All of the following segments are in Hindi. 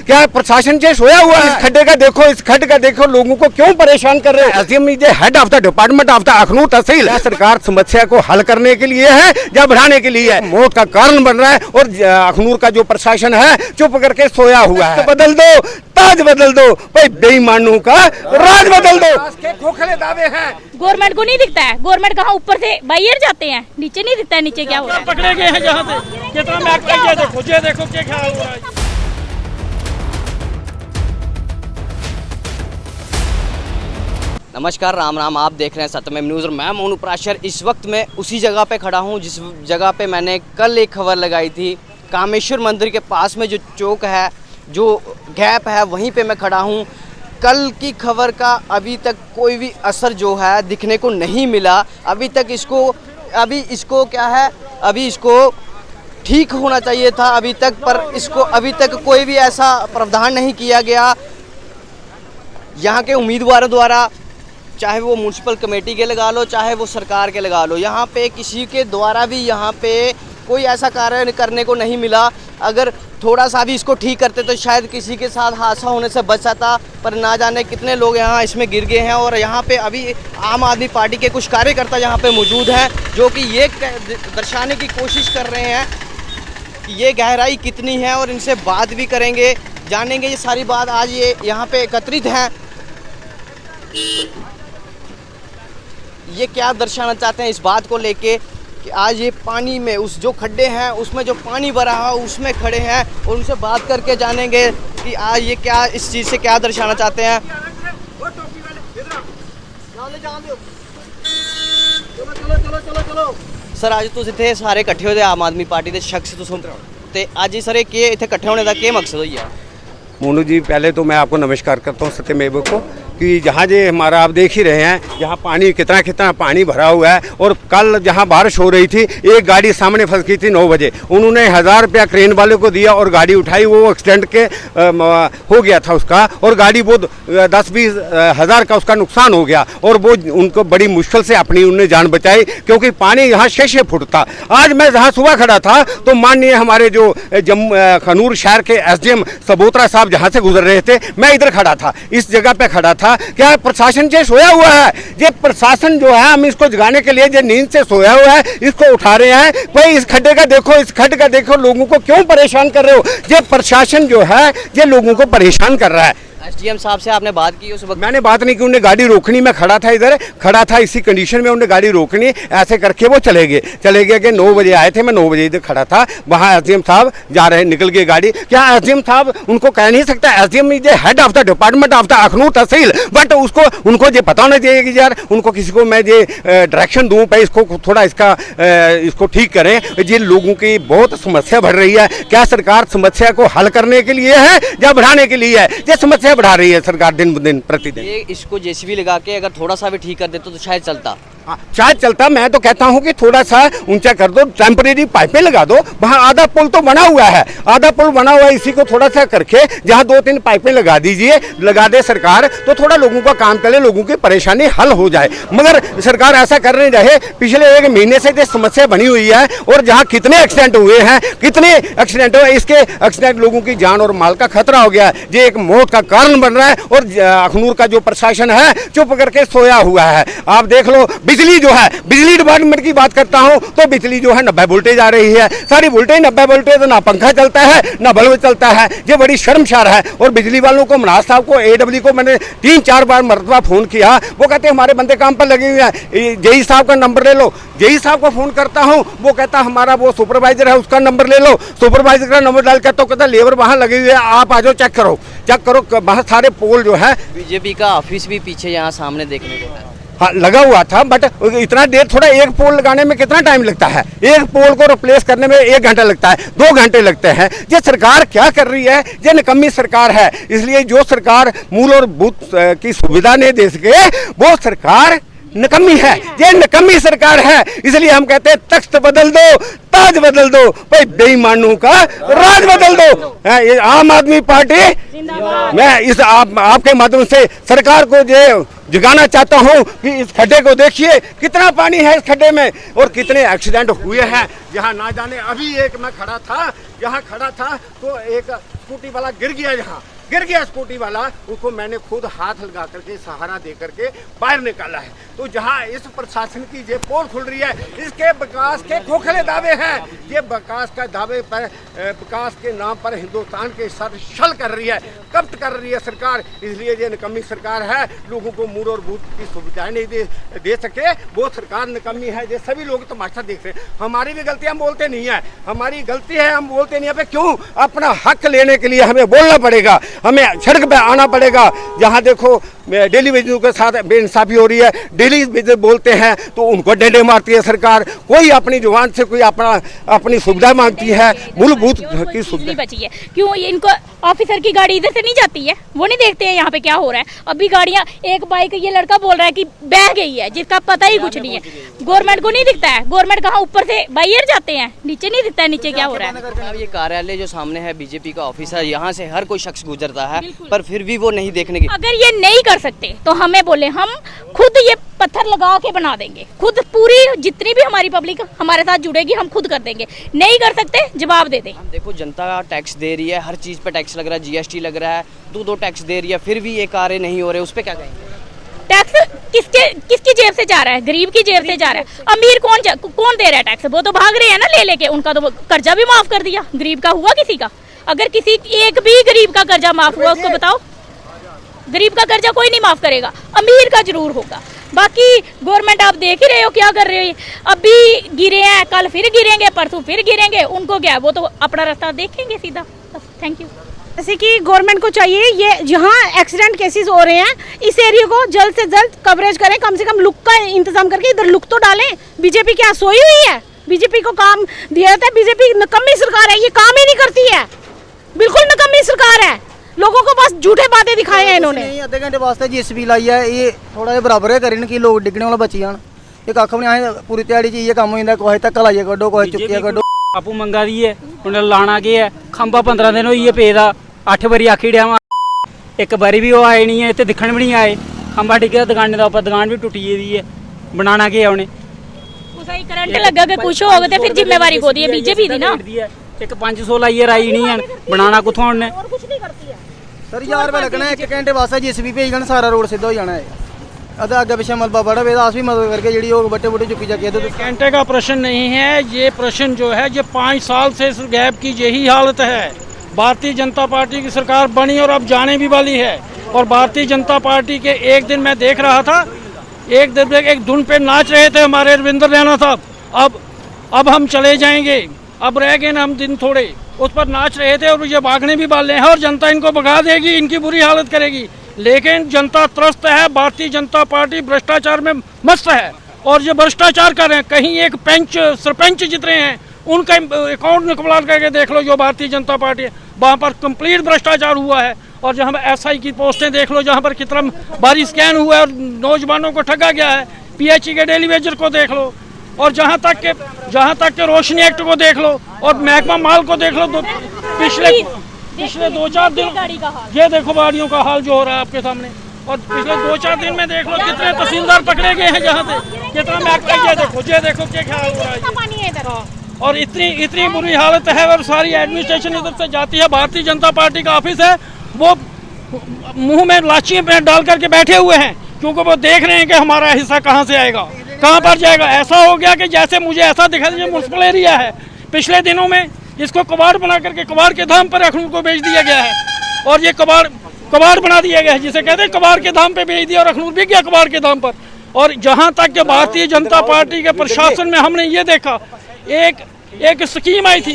क्या प्रशासन से सोया हुआ है? इस खड्डे का देखो, इस खड्ड का देखो, लोगों को क्यों परेशान कर रहे हैं? SDM head of the department of the Akhnoor tehsil. सरकार समस्या को हल करने के लिए है या बढ़ाने के लिए है? मौत का कारण बन रहा है और अखनूर का जो प्रशासन है चुप करके सोया हुआ है। बदल दो, ताज बदल दो, भाई बेईमानों का राज बदल दो। खोखले दावे हैं, गवर्नमेंट को नहीं दिखता है। गवर्नमेंट कहाँ ऊपर से बाहर जाते हैं, नीचे नहीं दिखता है नीचे क्या हो रहा है। पकड़े गए हैं जहाँ से कितना देखो क्या ख्याल हो रहा है। नमस्कार, राम राम। आप देख रहे हैं सत्यमेव न्यूज़ और मैं मोनू पराशर। इस वक्त मैं उसी जगह पे खड़ा हूँ जिस जगह पे मैंने कल एक खबर लगाई थी। कामेश्वर मंदिर के पास में जो चौक है, जो गैप है, वहीं पे मैं खड़ा हूँ। कल की खबर का अभी तक कोई भी असर जो है दिखने को नहीं मिला। अभी इसको क्या है, अभी इसको ठीक होना चाहिए था अभी तक, पर इसको अभी तक कोई भी ऐसा प्रावधान नहीं किया गया यहाँ के उम्मीदवारों द्वारा। चाहे वो म्यूनसिपल कमेटी के लगा लो, चाहे वो सरकार के लगा लो, यहाँ पे किसी के द्वारा भी यहाँ पे कोई ऐसा कार्य करने को नहीं मिला। अगर थोड़ा सा भी इसको ठीक करते तो शायद किसी के साथ हादसा होने से बच जाता, पर ना जाने कितने लोग यहाँ इसमें गिर गए हैं। और यहाँ पे अभी आम आदमी पार्टी के कुछ कार्यकर्ता यहाँ पे मौजूद हैं जो कि ये दर्शाने की कोशिश कर रहे हैं कि ये गहराई कितनी है, और इनसे बात भी करेंगे, जानेंगे ये सारी बात। आज ये यहाँ पे एकत्रित हैं, ये क्या दर्शाना चाहते हैं इस बात को लेके कि आज ये पानी में उस जो खड्डे हैं उसमें जो पानी भरा है उसमें खड़े हैं, और उनसे बात करके जानेंगे कि आज ये क्या इस चीज़ से क्या दर्शाना चाहते हैं। सर, आज तुम इतने सारे इकट्ठे होते आम आदमी पार्टी के शख्स तो सुन ते आज सर ये इतने इकट्ठे होने का क्या मकसद हुई है? मोनू जी, पहले तो मैं आपको नमस्कार करता हूँ सत्यमेव को कि जहाँ जे हमारा आप देख ही रहे हैं यहाँ पानी कितना पानी भरा हुआ है। और कल जहाँ बारिश हो रही थी, एक गाड़ी सामने फंस गई थी 9 बजे। उन्होंने 1000 रुपया क्रेन वाले को दिया और गाड़ी उठाई, वो एक्सीडेंट के हो गया था उसका, और गाड़ी वो 10-20 हज़ार का उसका नुकसान हो गया। और वो उनको बड़ी मुश्किल से अपनी उन्होंने जान बचाई, क्योंकि पानी यहाँ 6 फुट था। आज मैं जहाँ सुबह खड़ा था तो माननीय हमारे जो अखनूर शहर के एसडीएम सबोत्रा साहब जहाँ से गुजर रहे थे, मैं इधर खड़ा था, इस जगह पे खड़ा था। क्या प्रशासन से सोया हुआ है? ये प्रशासन जो है, हम इसको जगाने के लिए जो नींद से सोया हुआ है इसको उठा रहे हैं। भाई इस खड्डे का देखो, इस खड्ड का देखो, लोगों को क्यों परेशान कर रहे हो? ये प्रशासन जो है ये लोगों को परेशान कर रहा है। एसडीएम साहब से आपने बात की उस वक्त? मैंने बात नहीं की, उन्हें गाड़ी रोकनी, मैं खड़ा था इधर खड़ा था इसी कंडीशन में, उन्हें गाड़ी रोकनी, ऐसे करके वो चले गए कि 9 बजे आए थे, मैं 9 बजे इधर खड़ा था, वहाँ एसडीएम साहब जा रहे, निकल गए गाड़ी। क्या एसडीएम साहब उनको कह नहीं सकता? SDM is head of the department of the Akhnoor tehsil, but उनको ये पता होना चाहिए कि यार उनको किसी को मैं ये डायरेक्शन दूँ भाई इसको थोड़ा इसको ठीक करें। ये लोगों की बहुत समस्या बढ़ रही है। क्या सरकार समस्या को हल करने के लिए है या बढ़ाने के लिए है? ये समस्या बढ़ा रही है सरकार दिन ब दिन प्रतिदिन। ये इसको जेसीबी लगा के अगर थोड़ा सा भी ठीक कर देते तो शायद चलता। शायद चलता। मैं तो कहता हूं कि थोड़ा सा ऊंचा कर दो, टेम्परेरी पाइपें लगा दो। वहां आधा पुल तो बना हुआ है, इसी को थोड़ा सा करके जहां 2-3 पाइपें लगा दे सरकार, तो थोड़ा लोगों का काम चले, लोगों की परेशानी हल हो जाए। मगर सरकार ऐसा कर नहीं रहे। पिछले 1 महीने से जो समस्या बनी हुई है, और जहाँ कितने एक्सीडेंट हुए हैं, इसके एक्सीडेंट लोगों की जान और माल का खतरा हो गया है। ये एक मौत का कारण बन रहा है, और अखनूर का जो प्रशासन है चुप करके सोया हुआ है। आप देख लो, बिजली जो है, बिजली डिपार्टमेंट की बात करता हूं तो बिजली जो है 90 वोल्टेज आ रही है, सारी वोल्टेज 90 वोल्टेज, ना पंखा चलता है ना बल्ब चलता है। ये बड़ी शर्मसार है। और बिजली वालों को, मनाज साहब को, AW को मैंने 3-4 बार मरतबा फोन किया, वो कहते हैं हमारे बंदे काम पर लगे हुए हैं। जेई साहब का नंबर ले लो, जेई साहब को फोन करता हूँ, वो कहता हमारा वो सुपरवाइजर है उसका नंबर ले लो, सुपरवाइजर का नंबर डाल कर तो कहता लेबर वहाँ लगी हुई है, आप आ जाओ चेक करो। वहाँ सारे पोल जो है, बीजेपी का ऑफिस भी पीछे यहाँ सामने देखने को है। हाँ, लगा हुआ था, बट इतना देर थोड़ा एक पोल लगाने में कितना टाइम लगता है? एक पोल को रिप्लेस करने में 1 घंटा लगता है, 2 घंटे लगते हैं। ये सरकार क्या कर रही है? ये निकम्मी सरकार है। इसलिए जो सरकार मूल और बूथ की सुविधा नहीं दे सके वो सरकार निकम्मी है। ये निकम्मी सरकार है। इसलिए हम कहते हैं तख्त बदल दो, ताज बदल दो, भाई बेईमानों का राज बदल दो। आम आदमी पार्टी, मैं इस आपके माध्यम से सरकार को जगाना चाहता हूँ कि इस खड्डे को देखिए, कितना पानी है इस खड्डे में और कितने एक्सीडेंट हुए हैं। यहाँ ना जाने अभी एक मैं खड़ा था, यहाँ खड़ा था तो एक स्कूटी वाला गिर गया स्कूटी वाला, उसको मैंने खुद हाथ लगा करके सहारा दे करके बाहर निकाला है। तो जहाँ इस प्रशासन की ये पोल खुल रही है, इसके विकास के खोखले दावे हैं, ये विकास का दावे पर विकास के नाम पर हिंदुस्तान के साथ छल कर रही है, कपट कर रही है सरकार। इसलिए ये निकम्मी सरकार है, लोगों को मूड और बूथ की सुविधाएं नहीं दे सके, वो सरकार निकम्मी है। ये सभी लोग तमाशा देख रहे हैं। हमारी भी गलती, हम बोलते नहीं है, हमारी गलती है, हम बोलते नहीं है। क्यों? अपना हक लेने के लिए हमें बोलना पड़ेगा, हमें सड़क पे आना पड़ेगा। जहाँ देखो डेली वेजों के साथ बेइंसाफी हो रही है, डेली वेज बोलते हैं तो उनको डंडे मारती है सरकार। कोई अपनी जुबान से कोई अपनी सुविधा मांगती है, मूलभूत की सुविधा बची है। क्यों इनको ऑफिसर की गाड़ी इधर से नहीं जाती है? वो नहीं देखते हैं यहाँ पे क्या हो रहा है। अभी गाड़ियाँ, एक बाइक ये लड़का बोल रहा है कि बह गई है, जिसका पता ही कुछ नहीं है। गवर्नमेंट को नहीं दिखता है, गवर्नमेंट कहाँ ऊपर से बाहर जाते हैं, नीचे नहीं दिखता है नीचे क्या हो रहा है। ये कार्यालय जो सामने है बीजेपी का ऑफिस है, यहाँ से हर कोई शख्स गुजरता है, पर फिर भी वो नहीं देखने की। अगर ये नहीं कर सकते तो हमें बोले, हम खुद ये पत्थर लगा के बना देंगे, खुद पूरी जितनी भी हमारी पब्लिक हमारे साथ जुड़ेगी हम खुद कर देंगे। नहीं कर सकते, जवाब दे दें। देखो जनता टैक्स दे रही है, हर चीज़ पे टैक्स लग रहा है, जीएसटी लग रहा है, दो टैक्स दे रही है, फिर भी ये कार्य नहीं हो रहे, उस पर क्या कहेंगे? टैक्स किसकी जेब से जा रहा है? गरीब की जेब से जा रहा है। अमीर कौन दे रहा है टैक्स? वो तो भाग रहे हैं ना लेके। उनका तो कर्जा भी माफ कर दिया, गरीब का हुआ किसी का? अगर किसी एक भी गरीब का कर्जा माफ हुआ उसको बताओ। गरीब का कर्जा कोई नहीं माफ करेगा, अमीर का जरूर होगा। बाकी गवर्नमेंट आप देख ही रहे हो क्या कर रहे हो। अभी गिरे हैं, कल फिर गिरेंगे, परसों फिर गिरेंगे, उनको क्या, वो तो अपना रास्ता देखेंगे सीधा। Thank you. जैसे कि गवर्नमेंट को चाहिए, ये जहाँ एक्सीडेंट केसेस हो रहे हैं इस एरिया को जल्द से जल्द कवरेज करें, कम से कम लुक का इंतजाम करके इधर लुक तो डालें। बीजेपी क्या सोई हुई है? बीजेपी को काम दिया जाता है, बीजेपी निकम्मी सरकार है, ये काम ही नहीं करती है, बिल्कुल निकम्मी सरकार है। लोगों को बस झूठे बातें दिखाए हैं इन्होंने। आधे घंटे वास्ते जीसीबी लाई है, ये थोड़ा जिहा बराबर करन कि लोग डिग्गने वाला बची जान। ये कक्ख नहीं आए, पूरी दिहाड़ी च इयै कम्म हो जांदा, कोई धक्का लाइए कड्डो, कोई चुक्किया कड्डो। आपू मंगा दी है, उन्हें लाना के है, खंबा 15 दिन होई पे दा, 8 बारी आखी डिया वा, एक बारी भी वो आए नहीं है, इत्थे दिखण भी नहीं आए। खंबा डिग्गिया दुकाने दा, उपर दुकान भी टुटी दी है, बनाना के उन्हें करंट लगा के कुछ हो गए फिर जिम्मेवारी को दी है बीजेपी दी ना। एक 500 लाइए आई नहीं है, बनाना कुथों उन्हें? सर 1000 रुपये लगना है, 1 घंटे वास्ते जीसीबी भेज देना, सारा रोड सीधा हो जाना है। अदा अगे पिछे मलबा बड़ा वे, अस भी मदद करके जी बट्टे बुट्टे चुकी जाके। घंटे का प्रश्न नहीं है, ये प्रश्न जो है ये 5 साल से इस गैप की यही हालत है। भारतीय जनता पार्टी की सरकार बनी और अब जाने भी वाली है। और भारतीय जनता पार्टी के एक दिन मैं देख रहा था, एक धुन पे नाच रहे थे हमारे रविंद्र रैना साहब। अब हम चले जाएंगे, अब रह गए ना हम दिन थोड़े, उस पर नाच रहे थे और ये भागने भी वाले हैं और जनता इनको भगा देगी, इनकी बुरी हालत करेगी। लेकिन जनता त्रस्त है, भारतीय जनता पार्टी भ्रष्टाचार में मस्त है और ये भ्रष्टाचार कर रहे हैं। कहीं एक सरपंच जितने हैं उनका अकाउंट निकलवा करके देख लो, जो भारतीय जनता पार्टी है वहाँ पर कंप्लीट भ्रष्टाचार हुआ है। और जहाँ पर SI की पोस्टें देख लो, जहाँ पर कितना भारी स्कैन हुआ है और नौजवानों को ठगा गया है। PHE के डेली वेजर को देख लो, और जहाँ तक के रोशनी एक्ट को देख लो और महकमा माल को देख लो। तो पिछले 2-4 दिन ये देखो गाड़ियों का हाल जो हो रहा है आपके सामने। और पिछले 2-4 दिन में देख लो कितने तहसीलदार पकड़े गए हैं, जहाँ से कितना महकमा, ये देखो क्या ख्याल हो रहा है। और इतनी बुरी हालत है और सारी एडमिनिस्ट्रेशन इधर से जाती है। भारतीय जनता पार्टी का ऑफिस है, वो मुंह में लाची में डाल करके बैठे हुए हैं, क्योंकि वो देख रहे हैं कि हमारा हिस्सा कहाँ से आएगा, कहाँ पर जाएगा। ऐसा हो गया कि जैसे मुझे ऐसा दिखा दीजिए म्यूनसिपल एरिया है, पिछले दिनों में इसको कबाड़ बना करके कबाड़ के दाम पर अखनूर को बेच दिया गया है। और ये कबाड़ बना दिया गया है, जिसे कहते हैं कबाड़ के दाम पे बेच दिया और अखनूर बिक गया कबाड़ के दाम पर। और जहाँ तक कि भारतीय जनता पार्टी के प्रशासन में हमने ये देखा, एक स्कीम आई थी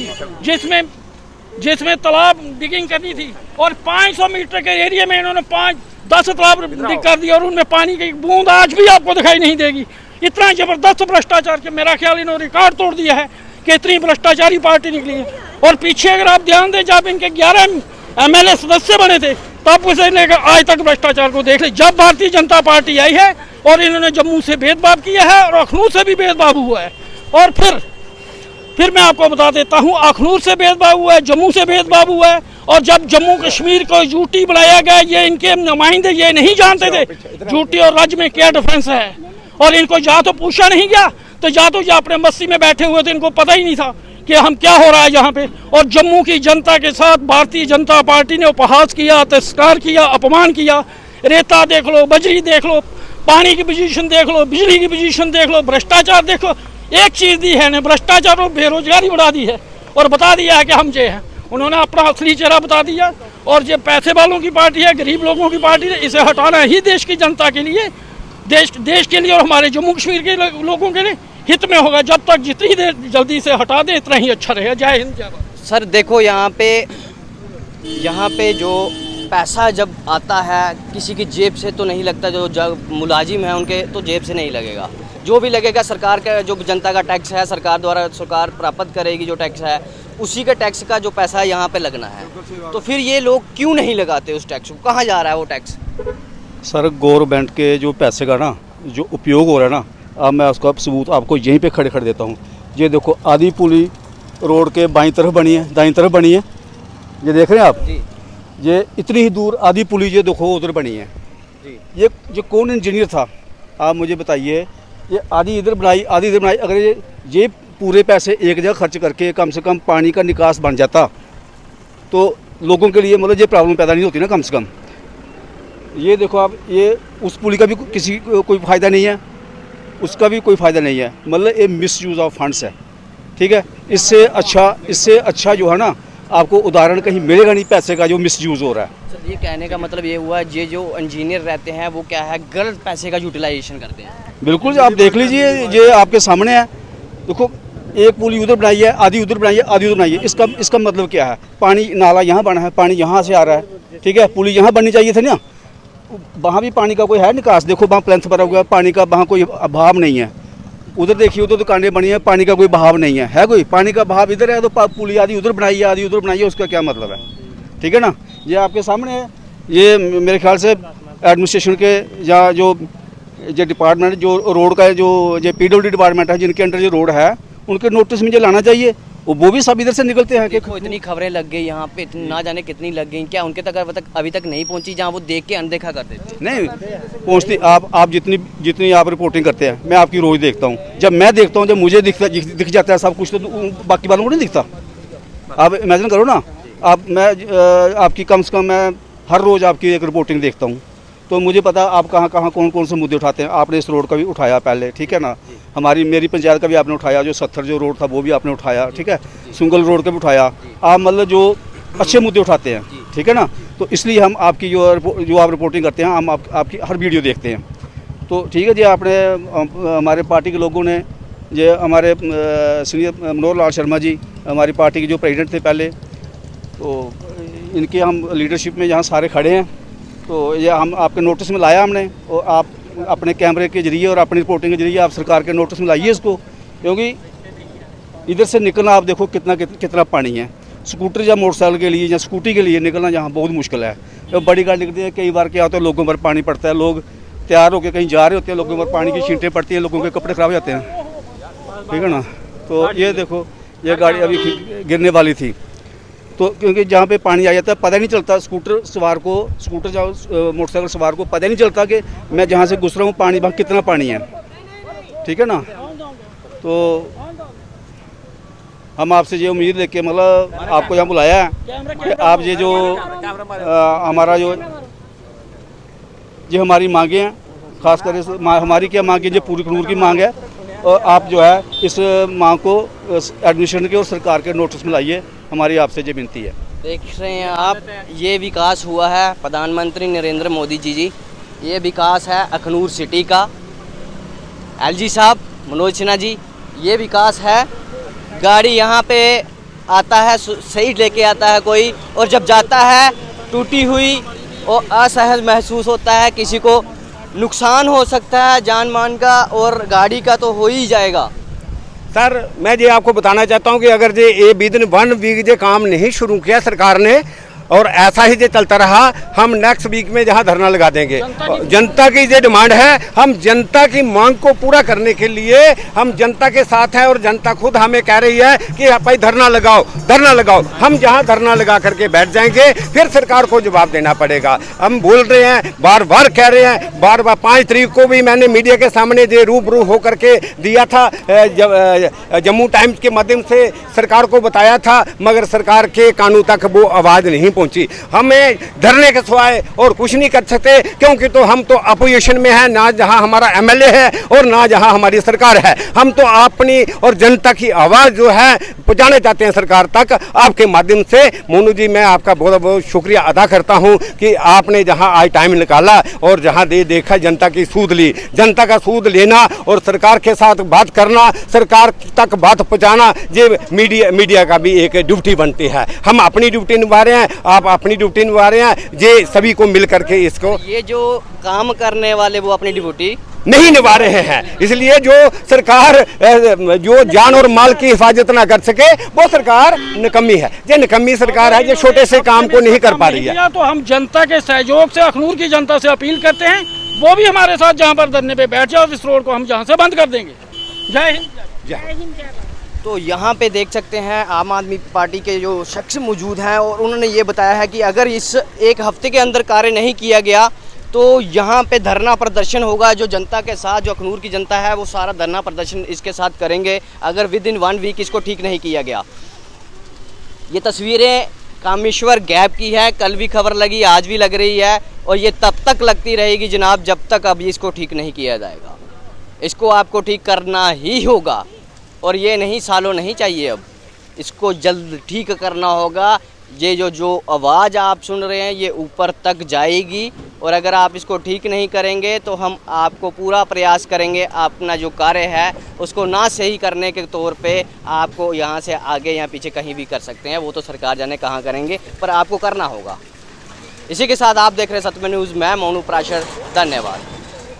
जिसमें तालाब डिगिंग करनी थी और 500 मीटर के एरिया में इन्होंने 5-10 तालाब डिग कर दिया और उनमें पानी की बूंद आज भी आपको दिखाई नहीं देगी। इतना जबरदस्त भ्रष्टाचार के मेरा ख्याल इन्होंने रिकॉर्ड तोड़ दिया है कि इतनी भ्रष्टाचारी पार्टी निकली है। और पीछे अगर आप ध्यान दें, जब इनके 11 MLA सदस्य बने थे तब उसे लेकर आज तक भ्रष्टाचार को देख ले। जब भारतीय जनता पार्टी आई है और इन्होंने जम्मू से भेदभाव किया है और अखनूर से भी भेदभाव हुआ है। और फिर मैं आपको बता देता हूँ, अखनूर से भेदभाव हुआ है, जम्मू से भेदभाव हुआ है और जब जम्मू कश्मीर को यूटी बनाया गया, ये इनके नुमाइंदे ये नहीं जानते थे यूटी और राज्य में क्या डिफरेंस है, और इनको या तो पूछा नहीं गया, तो या तो अपने मस्ती में बैठे हुए थे, इनको पता ही नहीं था कि हम क्या हो रहा है यहाँ पे। और जम्मू की जनता के साथ भारतीय जनता पार्टी ने उपहास किया, तिरस्कार किया, अपमान किया। रेता देख लो, बजरी देख लो, पानी की पोजीशन देख लो, बिजली की पोजीशन देख लो, भ्रष्टाचार देखो। एक चीज़ दी है ने, भ्रष्टाचार और बेरोजगारी बढ़ा दी है और बता दिया है कि हम जे हैं। उन्होंने अपना असली चेहरा बता दिया। और ये पैसे वालों की पार्टी है, गरीब लोगों की पार्टी है, इसे हटाना ही देश की जनता के लिए, देश के लिए और हमारे जम्मू कश्मीर के लोगों के लिए हित में होगा। जब तक जितनी देर जल्दी से हटा दे इतना ही अच्छा रहेगा। जय हिंद, जय भारत। सर देखो यहाँ पे जो पैसा जब आता है किसी की जेब से तो नहीं लगता, जो मुलाजिम है उनके तो जेब से नहीं लगेगा। जो भी लगेगा सरकार का, जो जनता का टैक्स है सरकार द्वारा, सरकार प्राप्त करेगी जो टैक्स है, उसी का टैक्स का जो पैसा है यहाँ पे लगना है। तो फिर ये लोग क्यों नहीं लगाते उस टैक्स को? कहाँ जा रहा है वो टैक्स? सर गवर्नमेंट के जो पैसे का ना जो उपयोग हो रहा है ना, अब मैं उसका सबूत आपको यहीं पे खड़े देता हूँ। ये देखो आदि पुली रोड के बाईं तरफ बनी है, दाईं तरफ बनी है, ये देख रहे हैं आप जी। ये इतनी ही दूर आदि पुली ये देखो उधर बनी है जी। ये कौन इंजीनियर था आप मुझे बताइए? ये आदि इधर बनाई, आदि इधर बनाई। अगर ये पूरे पैसे एक जगह खर्च करके कम से कम पानी का निकास बन जाता तो लोगों के लिए मतलब ये प्रॉब्लम पैदा नहीं होती ना कम से कम। ये देखो आप, ये उस पुली का भी किसी को कोई फ़ायदा नहीं है, उसका भी कोई फ़ायदा नहीं है। मतलब ये मिस यूज़ ऑफ फंड्स है, ठीक है। इससे अच्छा जो है ना आपको उदाहरण कहीं मिलेगा नहीं पैसे का जो मिस यूज़ हो रहा है। सर ये कहने का मतलब ये हुआ, ये जो इंजीनियर रहते हैं वो क्या है, गलत पैसे का यूटिलाइजेशन करते हैं। बिल्कुल, आप देख लीजिए, ये आपके सामने है। देखो एक पुली उधर बनाई है, आधी उधर बनाई है, आधी उधर बनाई है। इसका मतलब क्या है? पानी नाला यहाँ बना है, पानी यहाँ से आ रहा है, ठीक है। पुली यहाँ बननी चाहिए थी ना, वहाँ भी पानी का कोई है निकास। देखो वहाँ प्लेंथ भरा हुआ है, पानी का वहाँ कोई बहाव नहीं है। उधर देखिए उधर दुकानें बनी है, पानी का कोई बहाव नहीं है कोई पानी का बहाव इधर है, तो पुली आधी उधर बनाई है, आधी उधर बनाई है, उसका क्या मतलब है? ठीक है ना। ये आपके सामने है। ये मेरे ख्याल से एडमिनिस्ट्रेशन के या जो डिपार्टमेंट जो रोड का जो PWD डिपार्टमेंट है, जिनके अंडर जो रोड है, उनके नोटिस में जो लाना चाहिए। वो भी सब इधर से निकलते हैं कि देखो इतनी खबरें लग गई यहाँ पे, ना जाने कितनी लग गई, क्या उनके तक अभी तक नहीं पहुँची जहाँ वो देख के अनदेखा कर देते? नहीं पहुँचती। आप जितनी आप रिपोर्टिंग करते हैं, मैं आपकी रोज़ देखता हूँ। जब मैं देखता हूँ, जब मुझे दिख जाता है सब कुछ, तो बाकी वालों को नहीं दिखता। आप इमेजिन करो ना, आपकी कम से कम मैं हर रोज़ आपकी एक रिपोर्टिंग देखता हूँ, तो मुझे पता आप कहाँ कौन से मुद्दे उठाते हैं। आपने इस रोड का भी उठाया पहले, ठीक है ना। मेरी पंचायत का भी आपने उठाया, जो 70 जो रोड था वो भी आपने उठाया, ठीक है। सुंगल रोड का भी उठाया। आप मतलब जो अच्छे मुद्दे उठाते हैं, ठीक है ना। तो इसलिए हम आपकी जो आप रिपोर्टिंग करते हैं, हम आपकी हर वीडियो देखते हैं। तो ठीक है जी, आपने हमारे पार्टी के लोगों ने, ये हमारे सीनियर मनोहर लाल शर्मा जी हमारी पार्टी के जो प्रेसिडेंट थे पहले, तो इनके हम लीडरशिप में यहाँ सारे खड़े हैं। तो ये हम आपके नोटिस में लाया हमने, और आप अपने कैमरे के जरिए और अपनी रिपोर्टिंग के जरिए आप सरकार के नोटिस में लाइए इसको, क्योंकि इधर से निकलना आप देखो कितना पानी है। स्कूटर या मोटरसाइकिल के लिए या स्कूटी के लिए निकलना यहाँ बहुत मुश्किल है। जब बड़ी गाड़ी निकलती है, कई बार क्या होता है, लोगों पर पानी पड़ता है, लोग तैयार होकर कहीं जा रहे होते हैं, लोगों पर पानी की छींटें पड़ती हैं, लोगों के कपड़े खराब हो जाते हैं, ठीक है ना। तो ये देखो, ये गाड़ी अभी गिरने वाली थी, तो क्योंकि जहाँ पे पानी आ जाता है पता नहीं चलता स्कूटर मोटरसाइकिल सवार को पता नहीं चलता कि मैं जहाँ से गुजरा हूँ पानी वहाँ कितना पानी है, ठीक है ना। तो हम आपसे ये उम्मीद लेके मतलब आपको यहाँ बुलाया है कि आप ये जो हमारा जो हमारी मांगे हैं, खासकर हमारी क्या मांगे, जो पूरी कानून की मांग है, और आप जो है इस मांग को एडमिनिस्ट्रेशन के और सरकार के नोटिस में लाइए, हमारी आपसे ये विनती है। देख रहे हैं आप, ये विकास हुआ है प्रधानमंत्री नरेंद्र मोदी जी, ये विकास है अखनूर सिटी का। LG साहब मनोज सिन्हा जी, ये विकास है। गाड़ी यहाँ पे आता है, सही लेके आता है कोई, और जब जाता है टूटी हुई और असहज महसूस होता है, किसी को नुकसान हो सकता है जान मान का, और गाड़ी का तो हो ही जाएगा। सर मैं ये आपको बताना चाहता हूँ कि अगर ये विदिन 1 वीक जो काम नहीं शुरू किया सरकार ने, और ऐसा ही जो चलता रहा हम नेक्स्ट वीक में जहां धरना लगा देंगे। जनता की जो डिमांड है, हम जनता की मांग को पूरा करने के लिए हम जनता के साथ हैं और जनता खुद हमें कह रही है कि भाई धरना लगाओ, धरना लगाओ। हम जहां धरना लगा करके बैठ जाएंगे फिर सरकार को जवाब देना पड़ेगा। हम बोल रहे हैं, बार बार कह रहे हैं, बार बार 5 तारीख को भी मैंने मीडिया के सामने जो रूबरू होकर के दिया था, जम्मू टाइम्स के माध्यम से सरकार को बताया था, मगर सरकार के कानून तक वो आवाज़ नहीं पहुंची। हमें धरने के सिवाय और कुछ नहीं कर सकते, क्योंकि तो हम तो अपोजिशन में हैं, ना जहां हमारा एमएलए है और ना जहां हमारी सरकार है। हम तो अपनी और जनता की आवाज़ जो है पहुंचाना चाहते हैं सरकार तक आपके माध्यम से। मोनू जी, मैं आपका बहुत बहुत शुक्रिया अदा करता हूं कि आपने जहां आज टाइम निकाला और जहां देखा जनता की सूद ली। जनता का सूद लेना और सरकार के साथ बात करना, सरकार तक बात पहुंचाना, ये मीडिया का भी एक ड्यूटी बनती है। हम अपनी ड्यूटी निभा रहे हैं, आप अपनी ड्यूटी निभा रहे हैं, ये सभी को मिल करके इसको, ये जो काम करने वाले वो अपनी ड्यूटी नहीं निभा रहे हैं। इसलिए जो सरकार जो जान और माल की हिफाजत ना कर सके वो सरकार निकम्मी है। ये निकम्मी सरकार है, जो छोटे से काम को नहीं कर पा रही है। तो हम जनता के सहयोग से अखनूर की जनता से अपील करते हैं, वो भी हमारे साथ जहाँ पर धरने पे बैठ जाओ, इस रोड को हम जहाँ से बंद कर देंगे। जय हिंद। जय हिंद। तो यहाँ पे देख सकते हैं आम आदमी पार्टी के जो शख्स मौजूद हैं और उन्होंने ये बताया है कि अगर इस एक हफ्ते के अंदर कार्य नहीं किया गया तो यहाँ पे धरना प्रदर्शन होगा। जो जनता के साथ, जो अखनूर की जनता है, वो सारा धरना प्रदर्शन इसके साथ करेंगे अगर विद इन 1 वीक इसको ठीक नहीं किया गया। ये तस्वीरें कामेश्वर गैप की है, कल भी खबर लगी, आज भी लग रही है और ये तब तक लगती रहेगी जनाब जब तक अभी इसको ठीक नहीं किया जाएगा। इसको आपको ठीक करना ही होगा और ये नहीं सालों नहीं चाहिए, अब इसको जल्द ठीक करना होगा। ये जो आवाज़ आप सुन रहे हैं ये ऊपर तक जाएगी और अगर आप इसको ठीक नहीं करेंगे तो हम आपको पूरा प्रयास करेंगे अपना जो कार्य है उसको ना सही करने के तौर पे आपको यहाँ से आगे या पीछे कहीं भी कर सकते हैं, वो तो सरकार जाने कहाँ करेंगे, पर आपको करना होगा। इसी के साथ आप देख रहे हैं सत्यमेव न्यूज़, मैं मोनू प्राशर, धन्यवाद।